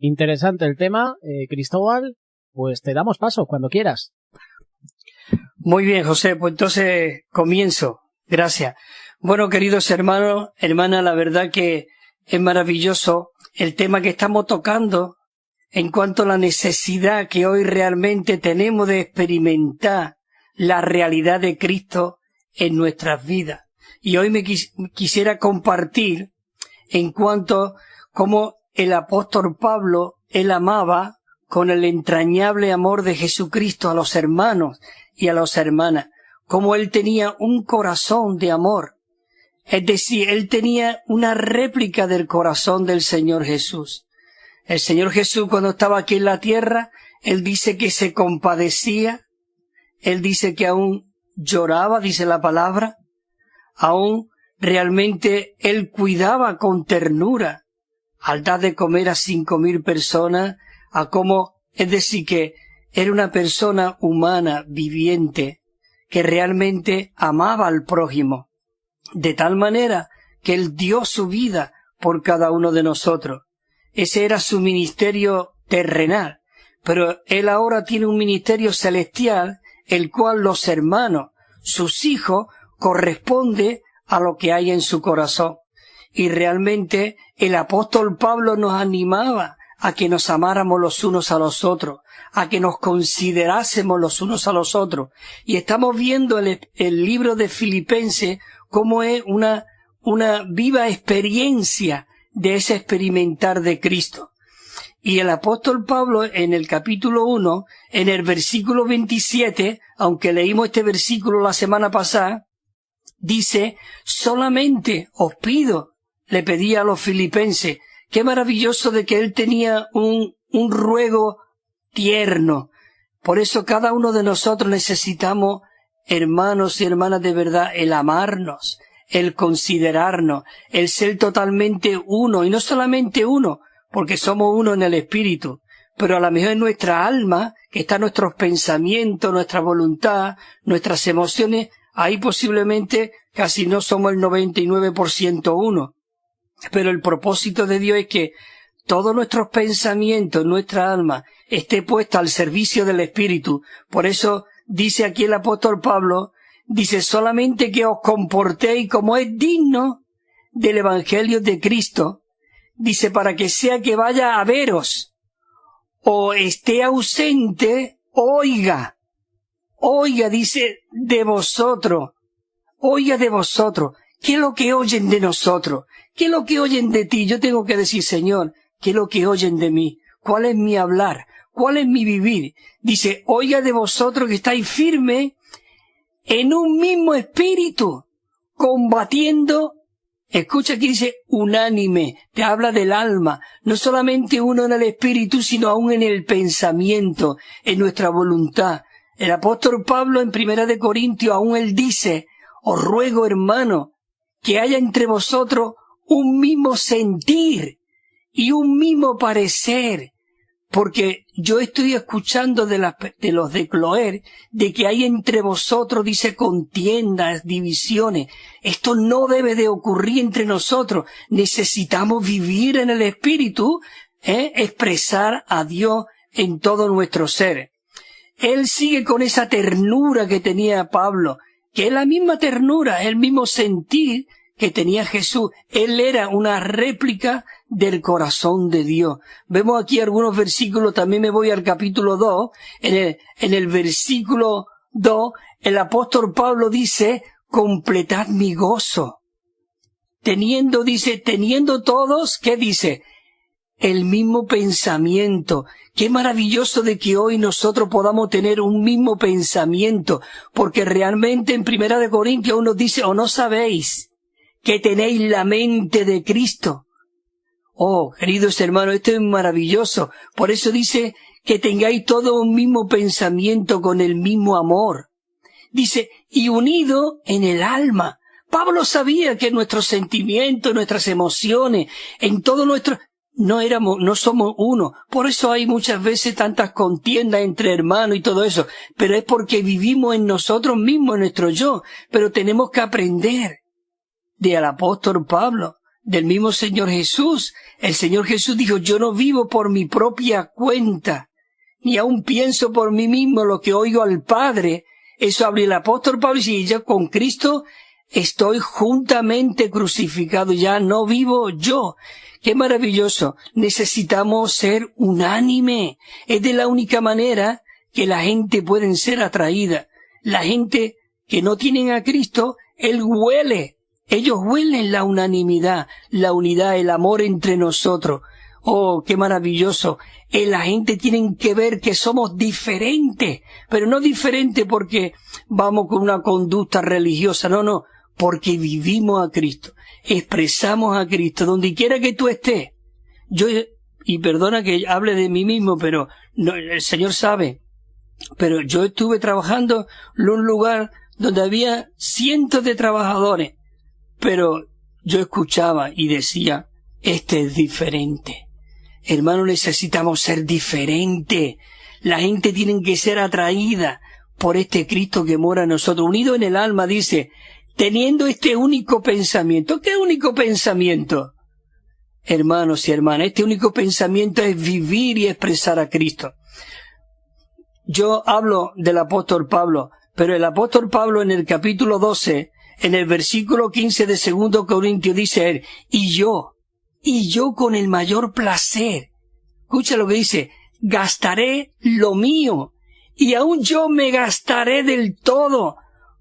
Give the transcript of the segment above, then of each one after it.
Interesante el tema, Cristóbal, pues te damos paso cuando quieras. Muy bien, José, pues entonces comienzo. Gracias. Bueno, queridos hermanos, hermanas, la verdad que es maravilloso el tema que estamos tocando en cuanto a la necesidad que hoy realmente tenemos de experimentar la realidad de Cristo en nuestras vidas. Y hoy me quisiera compartir en cuanto cómo el apóstol Pablo, él amaba con el entrañable amor de Jesucristo a los hermanos y a las hermanas, cómo él tenía un corazón de amor. Es decir, él tenía una réplica del corazón del Señor Jesús. El Señor Jesús, cuando estaba aquí en la tierra, él dice que se compadecía, él dice que aún lloraba, dice la palabra, aún realmente él cuidaba con ternura al dar de comer a 5,000 personas, es decir, que era una persona humana, viviente, que realmente amaba al prójimo, de tal manera que él dio su vida por cada uno de nosotros. Ese era su ministerio terrenal, pero él ahora tiene un ministerio celestial, el cual los hermanos, sus hijos, corresponde a lo que hay en su corazón. Y realmente el apóstol Pablo nos animaba a que nos amáramos los unos a los otros, a que nos considerásemos los unos a los otros. Y estamos viendo el libro de Filipenses como es una viva experiencia de ese experimentar de Cristo. Y el apóstol Pablo en el capítulo 1, en el versículo 27, aunque leímos este versículo la semana pasada, dice: solamente os pido, le pedía a los filipenses. Qué maravilloso de que él tenía un ruego tierno. Por eso cada uno de nosotros necesitamos, hermanos y hermanas de verdad, el amarnos, el considerarnos, el ser totalmente uno, y no solamente uno, porque somos uno en el espíritu, pero a lo mejor en nuestra alma, que están nuestros pensamientos, nuestra voluntad, nuestras emociones, ahí posiblemente casi no somos el 99% uno. Pero el propósito de Dios es que todos nuestros pensamientos, nuestra alma, esté puesta al servicio del Espíritu. Por eso dice aquí el apóstol Pablo, dice: solamente que os comportéis como es digno del Evangelio de Cristo. Dice: para que sea que vaya a veros, o esté ausente, oiga, dice, de vosotros. Oiga de vosotros. ¿Qué es lo que oyen de nosotros? ¿Qué es lo que oyen de ti? Yo tengo que decir: Señor, ¿qué es lo que oyen de mí? ¿Cuál es mi hablar? ¿Cuál es mi vivir? Dice: oiga de vosotros que estáis firmes en un mismo espíritu, combatiendo. Escucha aquí, dice unánime, te habla del alma, no solamente uno en el espíritu, sino aún en el pensamiento, en nuestra voluntad. El apóstol Pablo en 1 Corintios aún él dice: os ruego, hermano, que haya entre vosotros un mismo sentir y un mismo parecer, porque yo estoy escuchando de los de Cloer, de que hay entre vosotros, dice, contiendas, divisiones. Esto no debe de ocurrir entre nosotros. Necesitamos vivir en el Espíritu, expresar a Dios en todo nuestro ser. Él sigue con esa ternura que tenía Pablo, que es la misma ternura, el mismo sentir que tenía Jesús. Él era una réplica del corazón de Dios. Vemos aquí algunos versículos, también me voy al capítulo 2, en el versículo 2, el apóstol Pablo dice: completad mi gozo. Teniendo todos, ¿qué dice? El mismo pensamiento. Qué maravilloso de que hoy nosotros podamos tener un mismo pensamiento, porque realmente en 1 Corintios uno dice: ¿o no sabéis que tenéis la mente de Cristo? Oh, queridos hermanos, esto es maravilloso. Por eso dice que tengáis todo un mismo pensamiento con el mismo amor. Dice: y unido en el alma. Pablo sabía que nuestros sentimientos, nuestras emociones, en todo nuestro... no somos uno. Por eso hay muchas veces tantas contiendas entre hermanos y todo eso. Pero es porque vivimos en nosotros mismos, en nuestro yo. Pero tenemos que aprender del apóstol Pablo, del mismo Señor Jesús. El Señor Jesús dijo, yo no vivo por mi propia cuenta, ni aun pienso por mí mismo lo que oigo al Padre. Eso habla el apóstol Pablo y dice, yo con Cristo estoy juntamente crucificado, ya no vivo yo. ¡Qué maravilloso! Necesitamos ser unánime. Es de la única manera que la gente puede ser atraída. La gente que no tienen a Cristo, ellos huelen la unanimidad, la unidad, el amor entre nosotros. ¡Oh, qué maravilloso! La gente tiene que ver que somos diferentes, pero no diferentes porque vamos con una conducta religiosa, no, porque vivimos a Cristo, expresamos a Cristo donde quiera que tú estés. Y perdona que hable de mí mismo, pero no, el Señor sabe, pero yo estuve trabajando en un lugar donde había cientos de trabajadores, pero yo escuchaba y decía, este es diferente. Hermano, necesitamos ser diferentes. La gente tiene que ser atraída por este Cristo que mora en nosotros, unido en el alma, dice, teniendo este único pensamiento. ¿Qué único pensamiento? Hermanos y hermanas, este único pensamiento es vivir y expresar a Cristo. Yo hablo del apóstol Pablo, pero el apóstol Pablo en el capítulo 12, en el versículo 15 de 2 Corintios dice él, y yo con el mayor placer, escucha lo que dice, gastaré lo mío, y aún yo me gastaré del todo,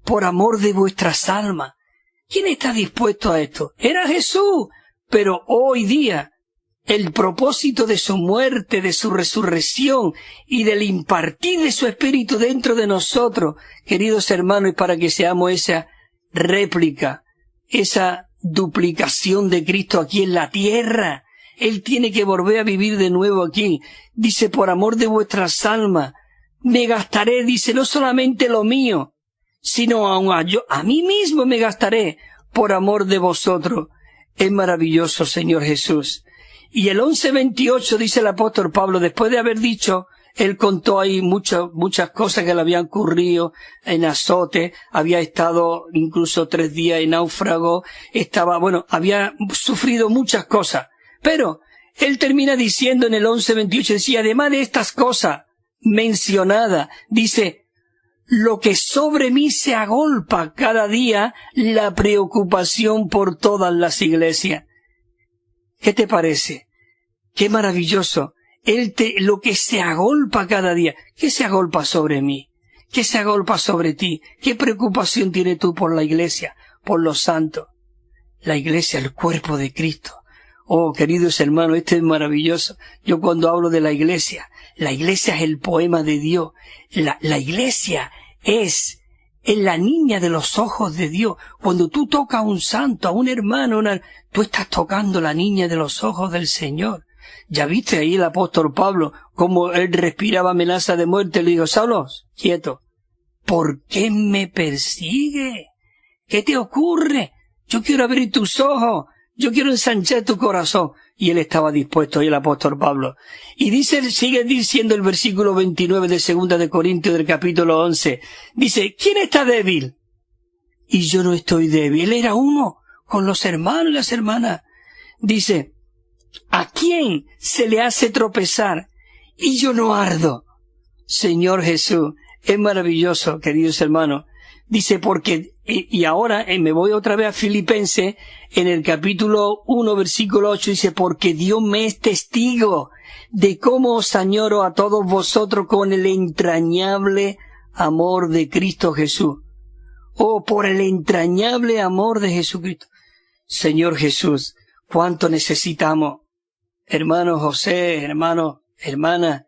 por amor de vuestras almas. ¿Quién está dispuesto a esto? Era Jesús, pero hoy día, el propósito de su muerte, de su resurrección, y del impartir de su Espíritu dentro de nosotros, queridos hermanos, es para que seamos esa réplica, esa duplicación de Cristo aquí en la tierra. Él tiene que volver a vivir de nuevo aquí. Dice, por amor de vuestras almas, me gastaré, dice, no solamente lo mío, sino a mí mismo me gastaré por amor de vosotros. Es maravilloso, Señor Jesús. Y el 11:28 dice el apóstol Pablo, después de haber dicho, él contó ahí muchas cosas que le habían ocurrido en azote, había estado incluso 3 días en náufrago, había sufrido muchas cosas. Pero él termina diciendo en el 11:28, decía, además de estas cosas mencionadas, dice, lo que sobre mí se agolpa cada día la preocupación por todas las iglesias. ¿Qué te parece? Qué maravilloso. Lo que se agolpa cada día. ¿Qué se agolpa sobre mí? ¿Qué se agolpa sobre ti? ¿Qué preocupación tienes tú por la iglesia, por los santos? La iglesia, el cuerpo de Cristo. Oh, queridos hermanos, esto es maravilloso. Yo cuando hablo de la iglesia es el poema de Dios. La iglesia es la niña de los ojos de Dios. Cuando tú tocas a un santo, a un hermano, tú estás tocando la niña de los ojos del Señor. Ya viste ahí el apóstol Pablo, cómo él respiraba amenaza de muerte. Le dijo, Saulo, quieto. ¿Por qué me persigue? ¿Qué te ocurre? Yo quiero abrir tus ojos. Yo quiero ensanchar tu corazón. Y él estaba dispuesto, ahí el apóstol Pablo. Y sigue diciendo el versículo 29 de 2 de Corintios del capítulo 11. Dice, ¿quién está débil? Y yo no estoy débil. Él era uno con los hermanos y las hermanas. Dice, ¿a quién se le hace tropezar? Y yo no ardo. Señor Jesús, es maravilloso, queridos hermanos. Dice, y ahora me voy otra vez a Filipenses, en el capítulo 1, versículo 8, dice, porque Dios me es testigo de cómo os añoro a todos vosotros con el entrañable amor de Cristo Jesús. Oh, por el entrañable amor de Jesucristo. Señor Jesús, cuánto necesitamos, hermano José, hermano, hermana,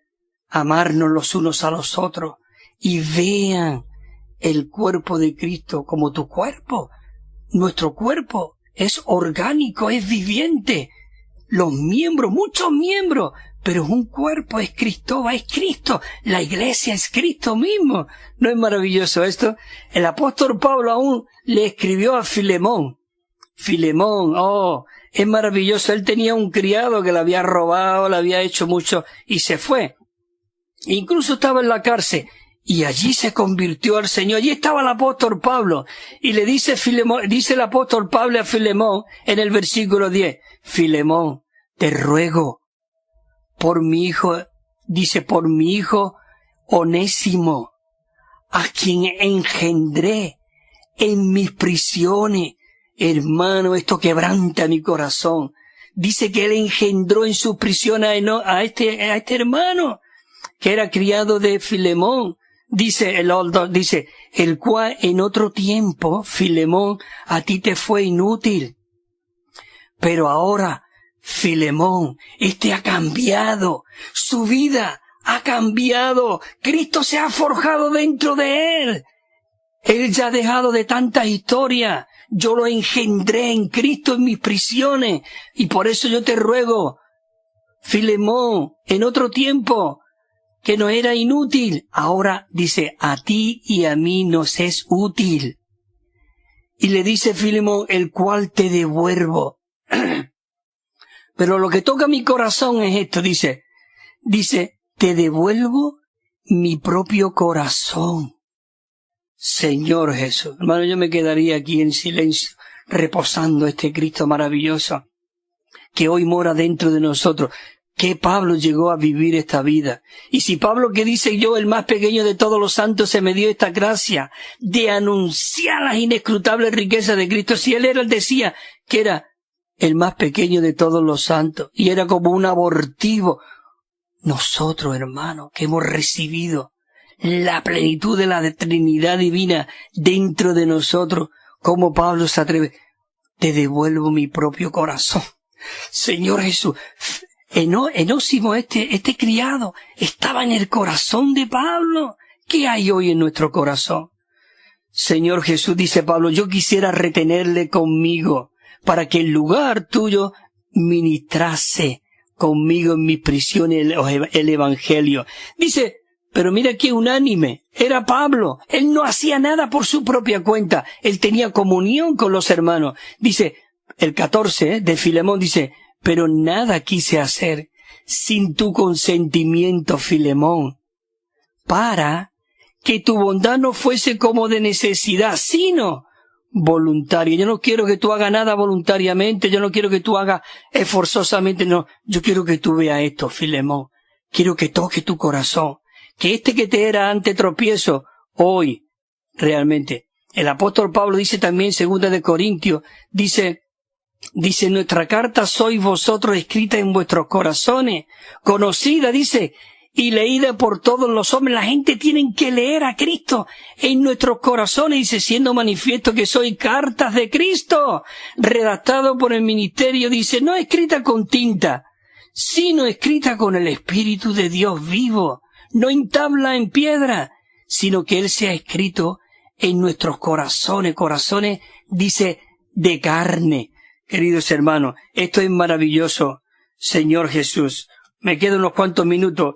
amarnos los unos a los otros y vean el cuerpo de Cristo como tu cuerpo. Nuestro cuerpo es orgánico, es viviente. Los miembros, muchos miembros, pero es un cuerpo, es Cristo, es Cristo. La iglesia es Cristo mismo. ¿No es maravilloso esto? El apóstol Pablo aún le escribió a Filemón. Filemón, oh, es maravilloso. Él tenía un criado que le había robado, le había hecho mucho y se fue. Incluso estaba en la cárcel. Y allí se convirtió al Señor. Allí estaba el apóstol Pablo. Y le dice el apóstol Pablo a Filemón en el versículo 10. Filemón, te ruego por mi hijo, dice, por mi hijo Onésimo, a quien engendré en mis prisiones. Hermano, esto quebranta mi corazón. Dice que él engendró en su prisión a este hermano, que era criado de Filemón. Dice el cual en otro tiempo, Filemón, a ti te fue inútil. Pero ahora, Filemón, ha cambiado. Su vida ha cambiado. Cristo se ha forjado dentro de él. Él ya ha dejado de tantas historias. Yo lo engendré en Cristo en mis prisiones. Y por eso yo te ruego, Filemón, en otro tiempo, que no era inútil, ahora dice, a ti y a mí nos es útil. Y le dice Filemón, el cual te devuelvo. Pero lo que toca mi corazón es esto, dice, te devuelvo mi propio corazón. Señor Jesús. Hermano, yo me quedaría aquí en silencio, reposando este Cristo maravilloso, que hoy mora dentro de nosotros. Que Pablo llegó a vivir esta vida. Y si Pablo, que dice yo, el más pequeño de todos los santos, se me dio esta gracia de anunciar las inescrutables riquezas de Cristo, si él decía que era el más pequeño de todos los santos, y era como un abortivo, nosotros, hermanos, que hemos recibido la plenitud de la Trinidad divina dentro de nosotros, como Pablo se atreve, te devuelvo mi propio corazón. Señor Jesús, Onésimo, este criado, estaba en el corazón de Pablo. ¿Qué hay hoy en nuestro corazón? Señor Jesús, dice Pablo, yo quisiera retenerle conmigo, para que en lugar tuyo ministrase conmigo en mis prisiones el Evangelio. Dice, pero mira qué unánime, era Pablo. Él no hacía nada por su propia cuenta. Él tenía comunión con los hermanos. Dice, el 14 de Filemón dice, pero nada quise hacer sin tu consentimiento, Filemón, para que tu bondad no fuese como de necesidad, sino voluntaria. Yo no quiero que tú hagas nada voluntariamente, yo no quiero que tú hagas forzosamente, no. Yo quiero que tú veas esto, Filemón. Quiero que toque tu corazón. Que que te era antes tropiezo, hoy, realmente. El apóstol Pablo dice también, 2 de Corintios, dice, nuestra carta sois vosotros escrita en vuestros corazones, conocida, dice, y leída por todos los hombres. La gente tiene que leer a Cristo en nuestros corazones, dice, siendo manifiesto que soy cartas de Cristo, redactado por el ministerio, dice, no escrita con tinta, sino escrita con el Espíritu de Dios vivo, no en tabla en piedra, sino que Él se ha escrito en nuestros corazones, dice, de carne. Queridos hermanos, esto es maravilloso, Señor Jesús. Me quedan unos cuantos minutos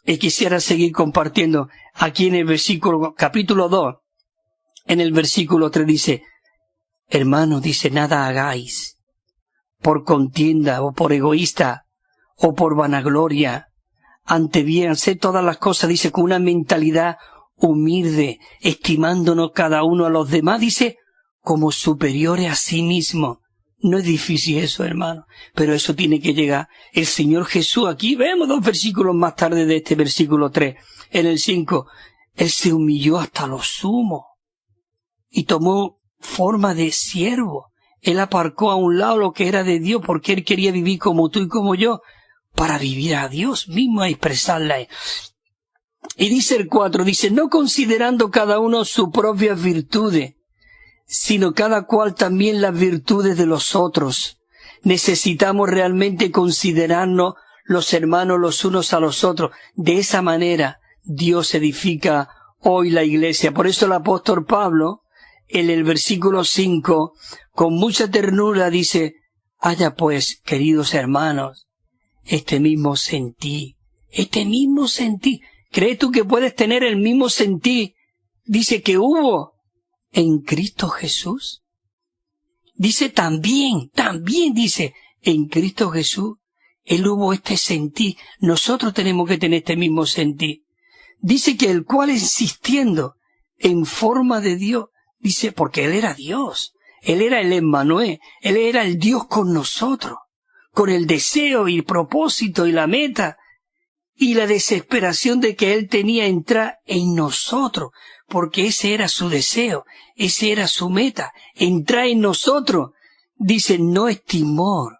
y quisiera seguir compartiendo. Aquí en el capítulo 2, en el versículo 3 dice, hermanos, dice, nada hagáis por contienda o por egoísta o por vanagloria. Ante bien, haced todas las cosas, dice, con una mentalidad humilde, estimándonos cada uno a los demás, dice, como superiores a sí mismo. No es difícil eso, hermano, pero eso tiene que llegar. El Señor Jesús, aquí vemos 2 versículos más tarde de este versículo 3, en el 5, Él se humilló hasta lo sumo y tomó forma de siervo. Él aparcó a un lado lo que era de Dios porque Él quería vivir como tú y como yo, para vivir a Dios mismo, a expresarla. Y dice el 4, dice, no considerando cada uno sus propias virtudes, sino cada cual también las virtudes de los otros. Necesitamos realmente considerarnos los hermanos los unos a los otros. De esa manera Dios edifica hoy la iglesia. Por eso el apóstol Pablo, en el versículo 5, con mucha ternura dice, haya pues, queridos hermanos, este mismo sentir. ¿Crees tú que puedes tener el mismo sentir? Dice que hubo en Cristo Jesús. Dice también dice, en Cristo Jesús, Él hubo este sentir. Nosotros tenemos que tener este mismo sentir. Dice que el cual insistiendo en forma de Dios, dice, porque Él era Dios, Él era el Emmanuel, Él era el Dios con nosotros, con el deseo y el propósito y la meta y la desesperación de que Él tenía entrar en nosotros, porque ese era su deseo, ese era su meta, entrar en nosotros. Dice, no estimó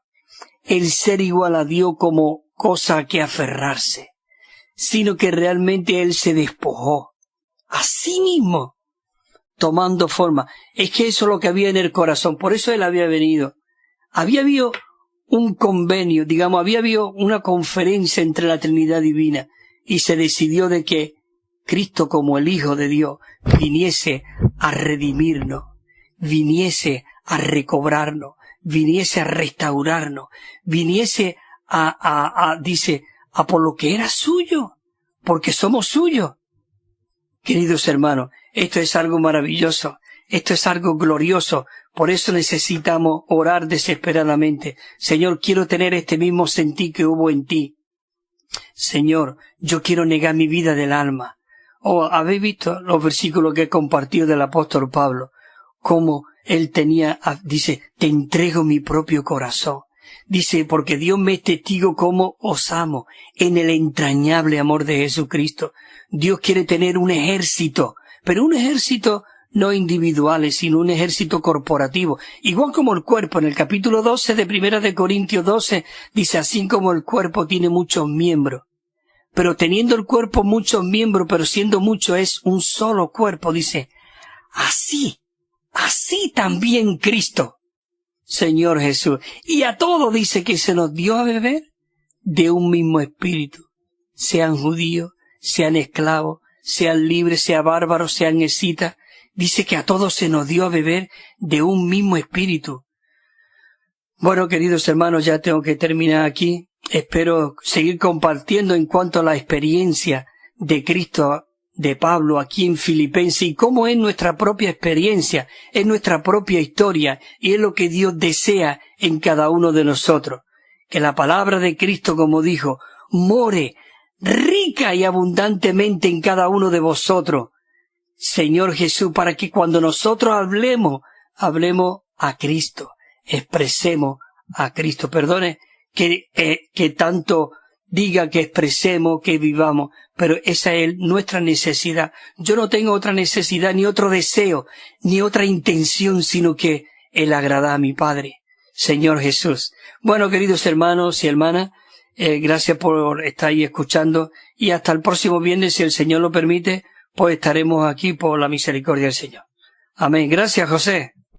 el ser igual a Dios como cosa a que aferrarse, sino que realmente Él se despojó a sí mismo, tomando forma. Es que eso es lo que había en el corazón, por eso Él había venido. Había habido un convenio, digamos, había habido una conferencia entre la Trinidad Divina y se decidió de que Cristo como el Hijo de Dios viniese a redimirnos, viniese a recobrarnos, viniese a restaurarnos, viniese dice, a por lo que era suyo, porque somos suyos. Queridos hermanos, esto es algo maravilloso, esto es algo glorioso, por eso necesitamos orar desesperadamente. Señor, quiero tener este mismo sentir que hubo en ti. Señor, yo quiero negar mi vida del alma. Oh, ¿habéis visto los versículos que he compartido del apóstol Pablo? Cómo él tenía, dice, te entrego mi propio corazón. Dice, porque Dios me es testigo cómo os amo en el entrañable amor de Jesucristo. Dios quiere tener un ejército, pero un ejército no individual, sino un ejército corporativo. Igual como el cuerpo, en el capítulo 12 de Primera de Corintios 12, dice, así como el cuerpo tiene muchos miembros, pero teniendo el cuerpo muchos miembros, pero siendo mucho es un solo cuerpo, dice, así también Cristo, Señor Jesús. Y a todo dice que se nos dio a beber de un mismo espíritu, sean judíos, sean esclavos, sean libres, sean bárbaros, sean escitas. Dice que a todos se nos dio a beber de un mismo espíritu. Bueno, queridos hermanos, ya tengo que terminar aquí. Espero seguir compartiendo en cuanto a la experiencia de Cristo, de Pablo aquí en Filipenses, y cómo es nuestra propia experiencia, es nuestra propia historia, y es lo que Dios desea en cada uno de nosotros. Que la palabra de Cristo, como dijo, more rica y abundantemente en cada uno de vosotros, Señor Jesús, para que cuando nosotros hablemos a Cristo, expresemos a Cristo. Perdone que tanto diga que expresemos, que vivamos, pero esa es nuestra necesidad. Yo no tengo otra necesidad, ni otro deseo, ni otra intención, sino que el agradar a mi Padre, Señor Jesús. Bueno, queridos hermanos y hermanas, gracias por estar ahí escuchando, y hasta el próximo viernes, si el Señor lo permite, pues estaremos aquí por la misericordia del Señor. Amén. Gracias, José.